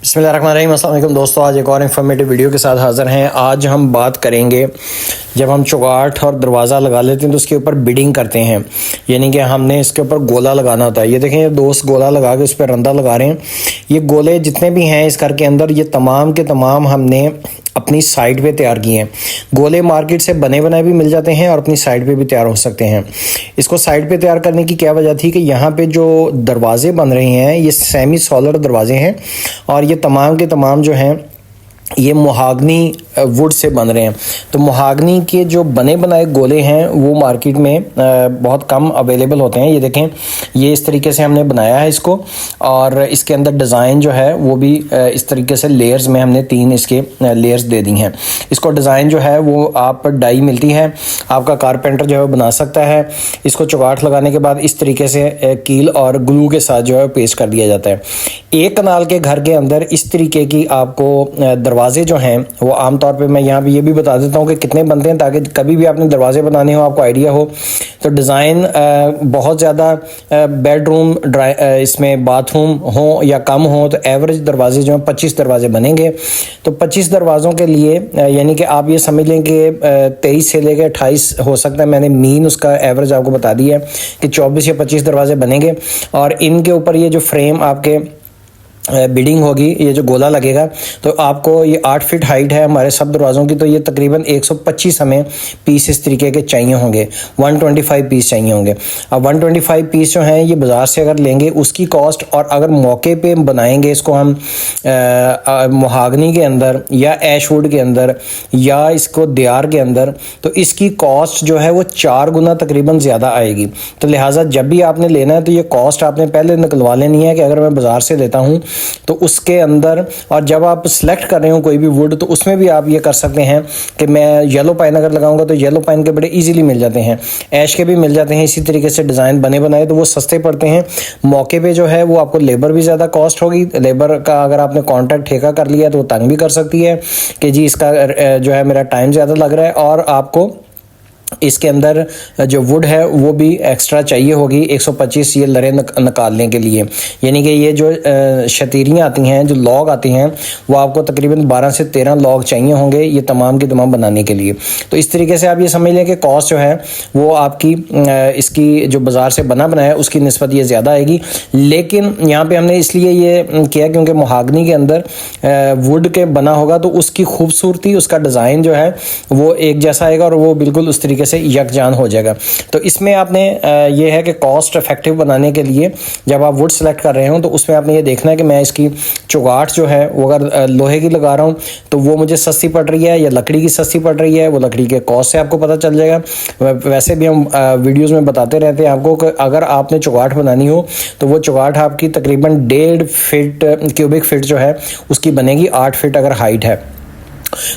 बिस्मिल्लाहिर्रहमानिर्रहीम। अस्सलाम वालेकुम दोस्तों, आज एक और इन्फॉर्मेटिव वीडियो के साथ हाज़िर हैं। आज हम बात करेंगे, जब हम चौगाठ और दरवाज़ा लगा लेते हैं तो उसके ऊपर बिडिंग करते हैं, यानी कि हमने इसके ऊपर गोला लगाना होता है। ये देखें, ये दोस्त गोला लगा के उस पर रंदा लगा रहे हैं। ये गोले जितने भी हैं इस घर के अंदर, ये तमाम के तमाम हमने अपनी साइड पे तैयार किए हैं। गोले मार्केट से बने बनाए भी मिल जाते हैं और अपनी साइड पे भी तैयार हो सकते हैं। इसको साइड पे तैयार करने की क्या वजह थी कि यहाँ पे जो दरवाजे बन रहे हैं ये सेमी सॉलिड दरवाजे हैं और ये तमाम के तमाम जो हैं ये मुहागनी वुड से बन रहे हैं। तो मुहागनी के जो बने बनाए गोले हैं वो मार्केट में बहुत कम अवेलेबल होते हैं। ये देखें, ये इस तरीके से हमने बनाया है इसको, और इसके अंदर डिज़ाइन जो है वो भी इस तरीके से लेयर्स में हमने 3 इसके लेयर्स दे दी हैं। इसको डिज़ाइन जो है वो आप डाई मिलती है, आपका कारपेंटर जो है वो बना सकता है। इसको चौगाठ लगाने के बाद इस तरीके से कील और ग्लू के साथ जो है पेस्ट कर दिया जाता है। एक कनाल के घर के अंदर इस तरीके की आपको दरवाजे जो हैं वो आमतौर पे, मैं यहाँ पे ये भी बता देता हूँ कि कितने बनते हैं, ताकि कभी भी आपने दरवाजे बनाने हो आपको आइडिया हो। तो डिज़ाइन बहुत ज़्यादा बेडरूम इसमें बाथरूम हो या कम हो तो एवरेज दरवाजे जो हैं 25 दरवाजे बनेंगे। तो 25 दरवाज़ों के लिए यानी कि आप ये समझ लें कि 23 से लेकर 28 हो सकता है। मैंने मीन उसका एवरेज आपको बता दिया है कि 24 या 25 दरवाजे बनेंगे। और इनके ऊपर ये जो फ्रेम आपके बिडिंग होगी, ये जो गोला लगेगा, तो आपको ये 8 फीट हाइट है हमारे सब दरवाज़ों की। तो ये तकरीबन 125 हमें पीस इस तरीके के चाहिए होंगे, 125 पीस चाहिए होंगे। अब 125 पीस जो हैं ये बाज़ार से अगर लेंगे उसकी कॉस्ट, और अगर मौके पे बनाएंगे इसको हम मुहागनी के अंदर या ऐशवुड के अंदर या इसको दियार के अंदर, तो इसकी कॉस्ट जो है वो 4 गुना तकरीबन ज़्यादा आएगी। तो लिहाजा जब भी आपने लेना है तो ये कॉस्ट आपने पहले निकलवा लेनी है कि अगर मैं बाज़ार से लेता हूँ तो उसके अंदर, और जब आप सिलेक्ट कर रहे हो कोई भी वुड तो उसमें भी आप ये कर सकते हैं कि मैं येलो पाइन अगर लगाऊंगा तो येलो पाइन के बड़े इजीली मिल जाते हैं, ऐश के भी मिल जाते हैं। इसी तरीके से डिज़ाइन बने बनाए तो वो सस्ते पड़ते हैं। मौके पे जो है वो आपको लेबर भी ज़्यादा कॉस्ट होगी। लेबर का अगर आपने कॉन्ट्रैक्ट ठेका कर लिया तो वो तंग भी कर सकती है कि जी इसका जो है मेरा टाइम ज़्यादा लग रहा है, और आपको इसके अंदर जो वुड है वो भी एक्स्ट्रा चाहिए होगी 125 ये लरे निकालने के लिए। यानी कि ये जो शतीरियाँ आती हैं, जो लॉग आती हैं, वो आपको तकरीबन 12 से 13 लॉग चाहिए होंगे ये तमाम के तमाम बनाने के लिए। तो इस तरीके से आप ये समझ लें कि कॉस्ट जो है वो आपकी इसकी जो बाज़ार से बना बनाया है उसकी निस्बत ये ज़्यादा आएगी। लेकिन यहाँ पर हमने इसलिए ये किया क्योंकि मुहागनी के अंदर वुड के बना होगा तो उसकी खूबसूरती, उसका डिज़ाइन जो है वो एक जैसा आएगा और वो बिल्कुल उस तरीके से यकजान हो जाएगा। तो इसमें आपने ये है कि कॉस्ट इफेक्टिव बनाने के लिए जब आप वुड सेलेक्ट कर रहे हो तो उसमें आपने ये देखना है कि मैं इसकी चौगाठ जो है वो अगर लोहे की लगा रहा हूँ तो वो मुझे सस्ती पड़ रही है या लकड़ी की सस्ती पड़ रही है, वो लकड़ी के कॉस्ट से आपको पता चल जाएगा। वैसे भी हम वीडियोज़ में बताते रहते हैं आपको कि अगर आपने चौगाठ बनानी हो तो वो चौगाठ आपकी तकरीबन 1.5 फीट क्यूबिक फीट जो है उसकी बनेगी, 8 फीट अगर हाइट है।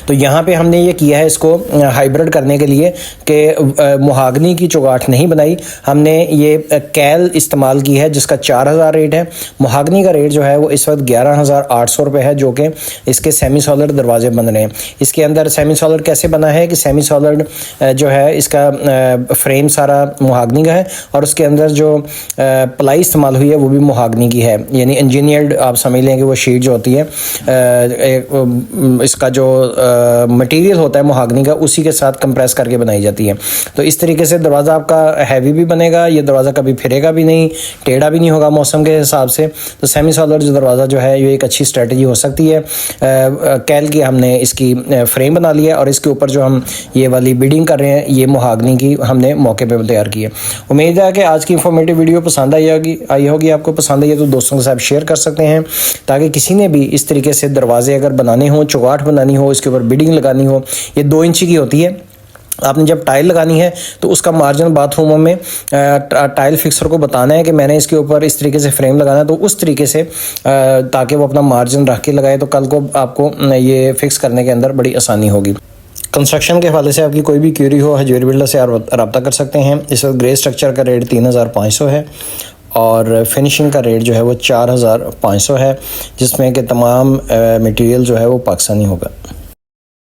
तो यहाँ पे हमने ये किया है इसको हाइब्रिड करने के लिए कि मुहागनी की चौगाठ नहीं बनाई, हमने ये कैल इस्तेमाल की है जिसका 4000 रेट है। मुहागनी का रेट जो है वो इस वक्त 11,800 रुपये है, जो कि इसके सेमी सॉलिड दरवाजे बन रहे हैं। इसके अंदर सेमी सॉलिड कैसे बना है कि सेमी सॉलिड जो है इसका फ्रेम सारा मुहागनी का है और उसके अंदर जो प्लाई इस्तेमाल हुई है वो भी मुहागनी की है, यानी इंजीनियर्ड आप समझ लें कि वो शीट जो होती है इसका जो मटेरियल होता है मुहागनी का उसी के साथ कंप्रेस करके बनाई जाती है। तो इस तरीके से दरवाज़ा आपका हैवी भी बनेगा, ये दरवाज़ा कभी फिरेगा भी नहीं, टेढ़ा भी नहीं होगा मौसम के हिसाब से। तो सेमी सॉलिड जो दरवाज़ा जो है ये एक अच्छी स्ट्रेटजी हो सकती है। कैल की हमने इसकी फ्रेम बना लिया और इसके ऊपर जो हम ये वाली बिडिंग कर रहे हैं ये मुहागनी की हमने मौके पर तैयार की है। उम्मीद है कि आज की इंफॉर्मेटिव वीडियो पसंद आई होगी। आपको पसंद आई है तो दोस्तों के साथ शेयर कर सकते हैं ताकि किसी ने भी इस तरीके से दरवाजे अगर बनाने हो, चौगाठ बनानी हो, इसके ऊपर बिडिंग लगानी हो, ये 2 इंची की होती है। आपने जब टाइल लगानी है तो उसका मार्जिन बाथरूमों में टाइल फिक्सर को बताना है कि मैंने इसके ऊपर इस तरीके से फ्रेम लगाना है, तो उस तरीके से ताकि वो अपना मार्जिन रख के लगाए तो कल को आपको ये फिक्स करने के अंदर बड़ी आसानी होगी। कंस्ट्रक्शन के हवाले से आपकी कोई भी क्यूरी हो हजवेरी बिल्डर से आप रब्ता कर सकते हैं। इस वक्त ग्रे स्ट्रक्चर का रेट 3500 है और फिनिशिंग का रेट जो है वो 4500 है, जिसमें कि तमाम मटेरियल जो है वो पाकिस्तानी होगा।